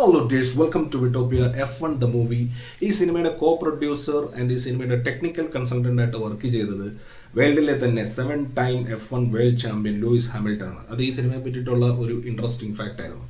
Hello dears, welcome to Vitopia F1 The Movie. ഈ സിനിമയുടെ co producer and ഈ സിനിമയുടെ ടെക്നിക്കൽ കൺസൾട്ടൻ്റ് ആയിട്ട് വർക്ക് ചെയ്തത് വേൾഡിലെ തന്നെ 7-time F1 world champion Luis Hamilton ആണ്. അത് ഈ സിനിമയെ പറ്റിയിട്ടുള്ള ഒരു ഇൻട്രസ്റ്റിംഗ് ഫാക്റ്റ് ആയിരുന്നു.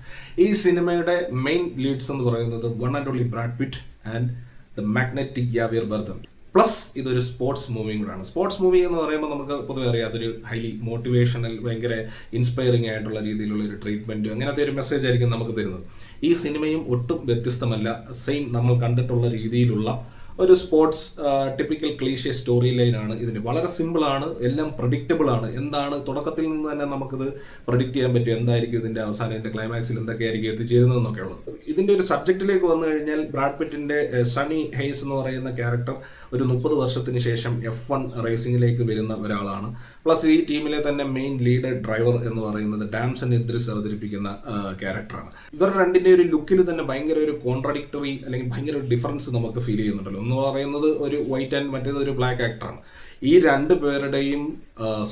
ഈ സിനിമയുടെ മെയിൻ ലീഡ്സ് എന്ന് പറയുന്നത് one and only Brad Pitt and the magnetic Javier Bardem. Plus ഇതൊരു സ്പോർട്സ് മൂവിയും കൂടാണ്. സ്പോർട്സ് മൂവി എന്ന് പറയുമ്പോൾ നമുക്ക് പൊതുവെ അറിയാം, അതൊരു ഹൈലി മോട്ടിവേഷണൽ, ഭയങ്കര ഇൻസ്പയറിംഗ് ആയിട്ടുള്ള രീതിയിലുള്ള ഒരു ട്രീറ്റ്മെൻറ്റ്, അങ്ങനത്തെ ഒരു മെസ്സേജ് ആയിരിക്കും നമുക്ക് തരുന്നത്. ഈ സിനിമയും ഒട്ടും വ്യത്യസ്തമല്ല. സെയിം നമ്മൾ കണ്ടിട്ടുള്ള രീതിയിലുള്ള ഒരു സ്പോർട്സ് ടിപ്പിക്കൽ ക്ലീഷേ സ്റ്റോറി ലൈനാണ് ഇതിന്. വളരെ സിമ്പിളാണ്, എല്ലാം പ്രഡിക്റ്റബിൾ ആണ്. എന്താണ് തുടക്കത്തിൽ നിന്ന് തന്നെ നമുക്കിത് പ്രഡിക്റ്റ് ചെയ്യാൻ പറ്റും, എന്തായിരിക്കും ഇതിൻ്റെ അവസാനം, ഇതിൻ്റെ ക്ലൈമാക്സിൽ എന്തൊക്കെയായിരിക്കും എത്തിച്ചേരുന്നതെന്നൊക്കെ ഉള്ളത്. ഇതിൻ്റെ ഒരു സബ്ജക്റ്റിലേക്ക് വന്നു കഴിഞ്ഞാൽ ബ്രാഡ് പിറ്റിൻ്റെ സണ്ണി ഹെയ്സ് എന്ന് പറയുന്ന ക്യാരക്ടർ ഒരു 30 വർഷത്തിന് ശേഷം F1 റേസിംഗിലേക്ക് വരുന്ന ഒരാളാണ്. പ്ലസ് ഈ ടീമിലെ തന്നെ മെയിൻ ലീഡർ ഡ്രൈവർ എന്ന് പറയുന്നത് ഡാംസൺ ഇദ്രിസ് അവതരിപ്പിക്കുന്ന ക്യാരക്ടറാണ്. ഇവർ രണ്ടിൻ്റെ ഒരു ലുക്കിൽ തന്നെ ഭയങ്കര ഒരു കോൺട്രഡിക്ടറി അല്ലെങ്കിൽ ഭയങ്കര ഒരു ഡിഫറൻസ് നമുക്ക് ഫീൽ ചെയ്യുന്നുണ്ടല്ലോ. എന്ന് പറയുന്നത് ഒരു വൈറ്റ് ആൻഡ് മറ്റേത് ഒരു ബ്ലാക്ക് ആക്ടറാണ്. ഈ രണ്ട് പേരുടെയും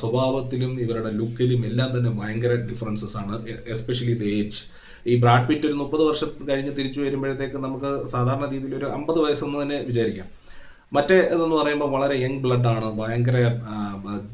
സ്വഭാവത്തിലും ഇവരുടെ ലുക്കിലും എല്ലാം തന്നെ ഭയങ്കര ഡിഫറൻസസ് ആണ്, എസ്പെഷ്യലി ദ ഏജ്. ഈ ബ്രാഡ് പിറ്റ് ഒരു 30 വർഷം കഴിഞ്ഞ് തിരിച്ചു വരുമ്പോഴത്തേക്ക് നമുക്ക് സാധാരണ രീതിയിൽ ഒരു 50 വയസ്സെന്ന് തന്നെ വിചാരിക്കാം. മറ്റേ ഇതെന്ന് പറയുമ്പോൾ വളരെ യങ് ബ്ലഡാണ്, ഭയങ്കര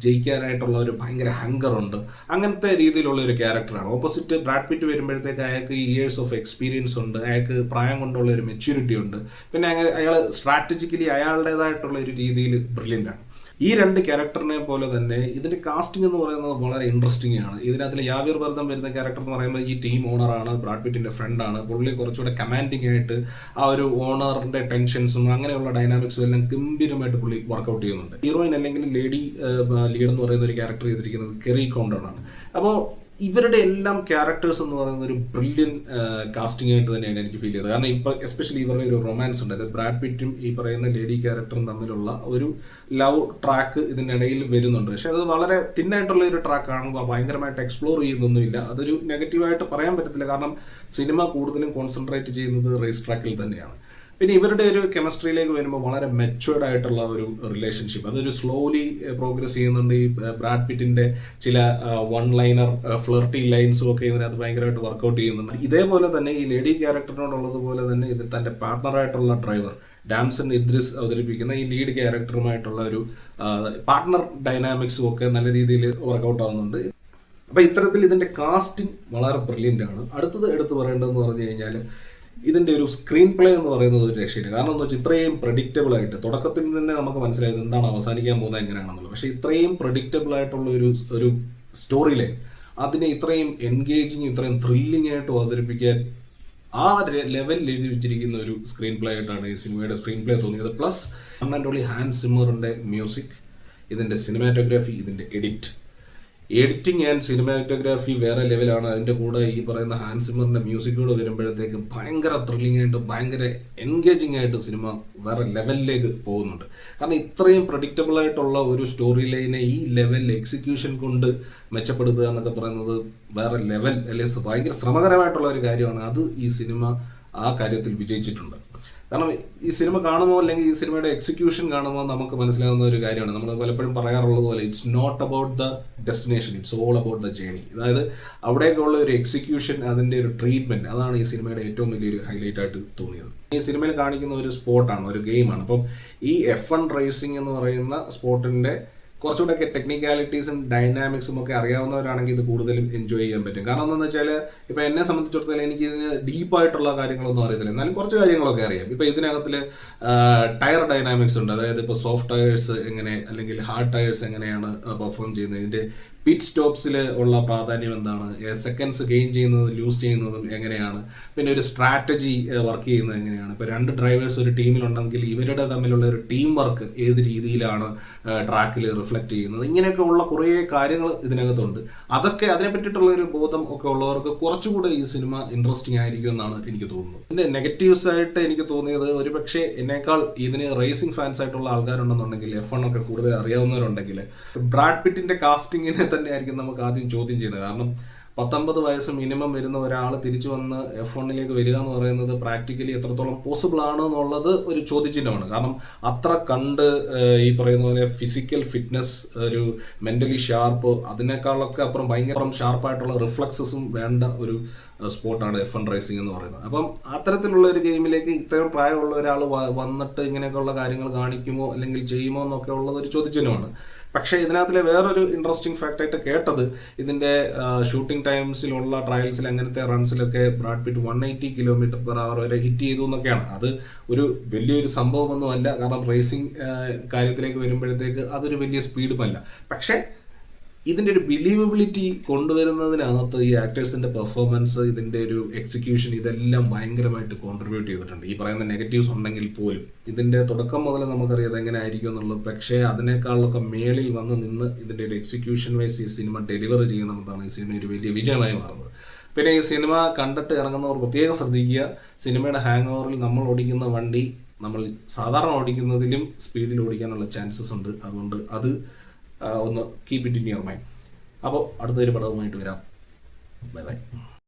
ജയിക്കാനായിട്ടുള്ള ഒരു ഭയങ്കര ഹങ്കറുണ്ട്, അങ്ങനത്തെ രീതിയിലുള്ള ഒരു ക്യാരക്ടറാണ്. ഓപ്പോസിറ്റ് ബ്രാഡ് പിറ്റ് വരുമ്പോഴത്തേക്ക് അയാൾക്ക് ഇയേഴ്സ് ഓഫ് എക്സ്പീരിയൻസ് ഉണ്ട്, അയാൾക്ക് പ്രായം കൊണ്ടുള്ള ഒരു മെച്യൂരിറ്റി ഉണ്ട്, പിന്നെ അയാൾ സ്ട്രാറ്റജിക്കലി അയാളുടേതായിട്ടുള്ള ഒരു രീതിയിൽ ബ്രില്യൻ്റ് ആണ്. ഈ രണ്ട് ക്യാരക്ടറിനെ പോലെ തന്നെ ഇതിൻ്റെ കാസ്റ്റിംഗ് എന്ന് പറയുന്നത് വളരെ ഇൻട്രസ്റ്റിംഗ് ആണ്. ഇതിനകത്തിൽ യാവിയർ ബർദം വരുന്ന ക്യാരക്ടർ എന്ന് പറയുമ്പോൾ ഈ ടീം ഓണറാണ്, ബ്രാഡ് പിറ്റിൻ്റെ ഫ്രണ്ടാണ്. പുള്ളി കുറച്ചുകൂടെ കമാൻഡിങ് ആയിട്ട് ആ ഒരു ഓണറിൻ്റെ ടെൻഷൻസും അങ്ങനെയുള്ള ഡൈനാമിക്സും എല്ലാം ഗംഭീരമായിട്ട് പുള്ളി വർക്കൗട്ട് ചെയ്യുന്നുണ്ട്. ഹീറോയിൻ അല്ലെങ്കിൽ ലേഡി ലീഡ് എന്ന് പറയുന്ന ഒരു ക്യാരക്ടർ ചെയ്തിരിക്കുന്നത് കെറി കോണ്ടൺ ആണ്. അപ്പോൾ ഇവരുടെ എല്ലാം ക്യാരക്ടേഴ്സ് എന്ന് പറയുന്ന ഒരു ബ്രില്യൻ കാസ്റ്റിംഗ് ആയിട്ട് തന്നെയാണ് എനിക്ക് ഫീൽ ചെയ്തത്. കാരണം ഇപ്പോൾ എസ്പെഷ്യലി ഇവരുടെ ഒരു റൊമാൻസ് ഉണ്ട്, അതായത് ബ്രാഡ് പിറ്റും ഈ പറയുന്ന ലേഡി ക്യാരക്ടറും തമ്മിലുള്ള ഒരു ലവ് ട്രാക്ക് ഇതിനിടയിൽ വരുന്നുണ്ട്. പക്ഷെ അത് വളരെ തിന്നായിട്ടുള്ള ഒരു ട്രാക്കാണ്, ഭയങ്കരമായിട്ട് എക്സ്പ്ലോർ ചെയ്യുന്നൊന്നുമില്ല. അതൊരു നെഗറ്റീവായിട്ട് പറയാൻ പറ്റത്തില്ല, കാരണം സിനിമ കൂടുതലും കോൺസെൻട്രേറ്റ് ചെയ്യുന്നത് റേസ് ട്രാക്കിൽ തന്നെയാണ്. പിന്നെ ഇവരുടെ ഒരു കെമിസ്ട്രിയിലേക്ക് വരുമ്പോൾ വളരെ മെച്ചുവേർഡ് ആയിട്ടുള്ള ഒരു റിലേഷൻഷിപ്പ്, അതൊരു സ്ലോലി പ്രോഗ്രസ് ചെയ്യുന്നുണ്ട്. ഈ ബ്രാഡ് പിറ്റിൻ്റെ ചില വൺ ലൈനർ ഫ്ലർട്ടി ലൈൻസും ഒക്കെ ഇതിനകത്ത് ഭയങ്കരമായിട്ട് വർക്കൗട്ട് ചെയ്യുന്നുണ്ട്. ഇതേപോലെ തന്നെ ഈ ലേഡി ക്യാരക്ടറിനോടുള്ളതുപോലെ തന്നെ ഇത് തൻ്റെ പാർട്ട്ണറായിട്ടുള്ള ഡ്രൈവർ ഡാംസൺ ഇദ്രിസ് അവതരിപ്പിക്കുന്ന ഈ ലീഡ് ക്യാരക്ടറുമായിട്ടുള്ള ഒരു പാർട്ട്ണർ ഡൈനാമിക്സും ഒക്കെ നല്ല രീതിയിൽ വർക്കൗട്ട് ആവുന്നുണ്ട്. അപ്പോൾ ഇത്തരത്തിൽ ഇതിൻ്റെ കാസ്റ്റിംഗ് വളരെ ബ്രില്യൻ്റ് ആണ്. അടുത്തത് എടുത്തു പറയേണ്ടതെന്ന് പറഞ്ഞു കഴിഞ്ഞാൽ ഇതിൻ്റെ ഒരു സ്ക്രീൻ പ്ലേ എന്ന് പറയുന്നത് ഒരു രക്ഷയില്ല. കാരണം എന്ന് വെച്ചാൽ ഇത്രയും പ്രഡിക്റ്റബിൾ ആയിട്ട് തുടക്കത്തിൽ തന്നെ നമുക്ക് മനസ്സിലായത് എന്താണ് അവസാനിക്കാൻ പോകുന്നത് എങ്ങനെയാണെന്നുള്ളത്. പക്ഷേ ഇത്രയും പ്രഡിക്റ്റബിൾ ആയിട്ടുള്ള ഒരു സ്റ്റോറി ലൈൻ, അതിനെ ഇത്രയും എൻഗേജിങ്, ഇത്രയും ത്രില്ലിംഗ് ആയിട്ട് അവതരിപ്പിക്കാൻ ആ ലെവലിൽ എഴുതി വെച്ചിരിക്കുന്ന ഒരു സ്ക്രീൻ പ്ലേ ആയിട്ടാണ് ഈ സിനിമയുടെ സ്ക്രീൻ പ്ലേ തോന്നിയത്. Plus one and only Hans സിമ്മറിൻ്റെ മ്യൂസിക്, ഇതിൻ്റെ സിനിമാറ്റോഗ്രാഫി, ഇതിൻ്റെ എഡിറ്റിംഗ് ആൻഡ് സിനിമാറ്റോഗ്രാഫി വേറെ ലെവലാണ്. അതിൻ്റെ കൂടെ ഈ പറയുന്ന ഹാൻസ് സിമ്മറിൻ്റെ മ്യൂസിക്കോട് വരുമ്പോഴത്തേക്ക് ഭയങ്കര ത്രില്ലിംഗ് ആയിട്ട് ഭയങ്കര എൻഗേജിങ് ആയിട്ട് സിനിമ വേറെ ലെവലിലേക്ക് പോകുന്നുണ്ട്. കാരണം ഇത്രയും പ്രഡിക്റ്റബിൾ ആയിട്ടുള്ള ഒരു സ്റ്റോറി ലൈനെ ഈ ലെവൽ എക്സിക്യൂഷൻ കൊണ്ട് മെച്ചപ്പെടുത്തുക എന്നൊക്കെ പറയുന്നത് വേറെ ലെവൽ, അല്ലെങ്കിൽ ഭയങ്കര ശ്രമകരമായിട്ടുള്ള ഒരു കാര്യമാണ്. അത് ഈ സിനിമ ആ കാര്യത്തിൽ വിജയിച്ചിട്ടുണ്ട്. കാരണം ഈ സിനിമ കാണുമ്പോൾ അല്ലെങ്കിൽ ഈ സിനിമയുടെ എക്സിക്യൂഷൻ കാണുമ്പോൾ നമുക്ക് മനസ്സിലാകുന്ന ഒരു കാര്യമാണ്, നമ്മൾ പലപ്പോഴും പറയാറുള്ളത് പോലെ it's not about the destination, it's all about the journey. അതായത് അവിടേക്കുള്ള ഒരു എക്സിക്യൂഷൻ, അതിൻ്റെ ഒരു ട്രീറ്റ്മെൻറ്റ്, അതാണ് ഈ സിനിമയുടെ ഏറ്റവും വലിയൊരു ഹൈലൈറ്റ് ആയിട്ട് തോന്നിയത്. ഈ സിനിമയിൽ കാണിക്കുന്ന ഒരു സ്പോർട്ടാണ്, ഒരു ഗെയിമാണ്. അപ്പം ഈ F1 റേസിംഗ് എന്ന് പറയുന്ന സ്പോർട്ടിൻ്റെ കുറച്ചുകൂടെയൊക്കെ ടെക്നിക്കാലിറ്റീസും ഡൈനാമിക്സും ഒക്കെ അറിയാവുന്നവരാണെങ്കിൽ ഇത് കൂടുതലും എൻജോയ് ചെയ്യാൻ പറ്റും. കാരണം എന്താണെന്ന് വെച്ചാൽ ഇപ്പോൾ എന്നെ സംബന്ധിച്ചിടത്തോളം എനിക്ക് ഇതിന് ഡീപ്പായിട്ടുള്ള കാര്യങ്ങളൊന്നും അറിയത്തില്ല, എന്നാലും കുറച്ച് കാര്യങ്ങളൊക്കെ അറിയാം. ഇപ്പോൾ ഇതിനകത്തിൽ ടയർ ഡൈനാമിക്സ് ഉണ്ട്, അതായത് ഇപ്പോൾ സോഫ്റ്റ് ടയേഴ്സ് എങ്ങനെ അല്ലെങ്കിൽ ഹാർഡ് ടയേഴ്സ് എങ്ങനെയാണ് പെർഫോം ചെയ്യുന്നത്, ഇതിൻ്റെ പിറ്റ് സ്റ്റോപ്സിൽ ഉള്ള പ്രാധാന്യം എന്താണ്, സെക്കൻഡ്സ് ഗെയിൻ ചെയ്യുന്നതും ലൂസ് ചെയ്യുന്നതും എങ്ങനെയാണ്, പിന്നെ ഒരു സ്ട്രാറ്റജി വർക്ക് ചെയ്യുന്നത് എങ്ങനെയാണ്. ഇപ്പോൾ രണ്ട് ഡ്രൈവേഴ്സ് ഒരു ടീമിലുണ്ടെങ്കിൽ ഇവരുടെ തമ്മിലുള്ള ഒരു ടീം വർക്ക് ഏത് രീതിയിലാണ് ട്രാക്കിൽ റിഫ്ലക്റ്റ് ചെയ്യുന്നത്, ഇങ്ങനെയൊക്കെ ഉള്ള കുറേ കാര്യങ്ങൾ ഇതിനകത്തുണ്ട്. അതൊക്കെ അതിനെ പറ്റിയിട്ടുള്ള ഒരു ബോധം ഒക്കെ ഉള്ളവർക്ക് കുറച്ചുകൂടെ ഈ സിനിമ ഇൻട്രസ്റ്റിംഗ് ആയിരിക്കും എന്നാണ് എനിക്ക് തോന്നുന്നത്. ഇതിൻ്റെ നെഗറ്റീവ്സ് ആയിട്ട് എനിക്ക് തോന്നിയത്, ഒരു പക്ഷേ എന്നേക്കാൾ ഇതിന് റേസിംഗ് ഫാൻസ് ആയിട്ടുള്ള ആൾക്കാരുണ്ടെന്നുണ്ടെങ്കിൽ, F1 ഒക്കെ കൂടുതൽ അറിയാവുന്നവരുണ്ടെങ്കിൽ, ബ്രാഡ് പിറ്റിൻ്റെ കാസ്റ്റിങ്ങിനെ തന്നെ ആയിരിക്കും നമുക്ക് ആദ്യം ചോദ്യം ചെയ്യുന്നത്. കാരണം 19 വയസ്സ് മിനിമം വരുന്ന ഒരാൾ തിരിച്ചു വന്ന് F1 വരിക എന്ന് പറയുന്നത് പ്രാക്ടിക്കലി എത്രത്തോളം പോസിബിൾ ആണ് എന്നുള്ളത് ഒരു ചോദ്യചിഹ്നമാണ്. കാരണം അത്ര കണ്ട് ഈ പറയുന്ന പോലെ ഫിസിക്കൽ ഫിറ്റ്നസ്, ഒരു മെൻ്റലി ഷാർപ്പ്, അതിനേക്കാളൊക്കെ അപ്പുറം ഭയങ്കര ഷാർപ്പായിട്ടുള്ള റിഫ്ലക്സസും വേണ്ട ഒരു സ്പോർട്ടാണ് F1 റേസിംഗ് എന്ന് പറയുന്നത്. അപ്പം അത്തരത്തിലുള്ള ഒരു ഗെയിമിലേക്ക് ഇത്രയും പ്രായമുള്ള ഒരാൾ വന്നിട്ട് ഇങ്ങനെയൊക്കെയുള്ള കാര്യങ്ങൾ കാണിക്കുമോ അല്ലെങ്കിൽ ചെയ്യുമോ എന്നൊക്കെ ഉള്ളത് ഒരു ചോദ്യചിഹ്നമാണ്. പക്ഷേ ഇതിനകത്തിലെ വേറൊരു ഇൻട്രസ്റ്റിംഗ് ഫാക്റ്റായിട്ട് കേട്ടത്, ഇതിൻ്റെ ഷൂട്ടിംഗ് ടൈംസിലുള്ള ട്രയൽസിൽ അങ്ങനത്തെ റൺസിലൊക്കെ ബ്രാഡ് പിറ്റ് 180 km/h വരെ ഹിറ്റ് ചെയ്തു എന്നൊക്കെയാണ്. അത് ഒരു വലിയൊരു സംഭവമൊന്നുമല്ല, കാരണം റേസിംഗ് കാര്യത്തിലേക്ക് വരുമ്പോഴത്തേക്ക് അതൊരു വലിയ സ്പീഡുമല്ല. പക്ഷേ ഇതിൻ്റെ ഒരു ബിലീവബിലിറ്റി കൊണ്ടുവരുന്നതിനകത്ത് ഈ ആക്ടേഴ്സിൻ്റെ പെർഫോമൻസ്, ഇതിൻ്റെ ഒരു എക്സിക്യൂഷൻ, ഇതെല്ലാം ഭയങ്കരമായിട്ട് കോൺട്രിബ്യൂട്ട് ചെയ്തിട്ടുണ്ട്. ഈ പറയുന്ന നെഗറ്റീവ്സ് ഉണ്ടെങ്കിൽ പോലും ഇതിൻ്റെ തുടക്കം മുതൽ നമുക്കറിയാം എങ്ങനെ ആയിരിക്കും എന്നുള്ളത്. പക്ഷേ അതിനേക്കാളൊക്കെ മേളിൽ വന്ന് നിന്ന് ഇതിൻ്റെ ഒരു എക്സിക്യൂഷൻ വൈസ് ഈ സിനിമ ഡെലിവർ ചെയ്യുന്നതാണ് ഈ സിനിമ ഒരു വലിയ വിജയമായി മാറുന്നത്. പിന്നെ ഈ സിനിമ കണ്ടിട്ട് ഇറങ്ങുന്നവർ പ്രത്യേകം ശ്രദ്ധിക്കുക, സിനിമയുടെ ഹാങ് ഓവറിൽ നമ്മൾ ഓടിക്കുന്ന വണ്ടി നമ്മൾ സാധാരണ ഓടിക്കുന്നതിലും സ്പീഡിൽ ഓടിക്കാനുള്ള ചാൻസസ് ഉണ്ട്. അതുകൊണ്ട് അത് ഒന്ന് keep it in your mind. അപ്പോൾ അടുത്തൊരു പടവുമായിട്ട് വരാം. Bye bye.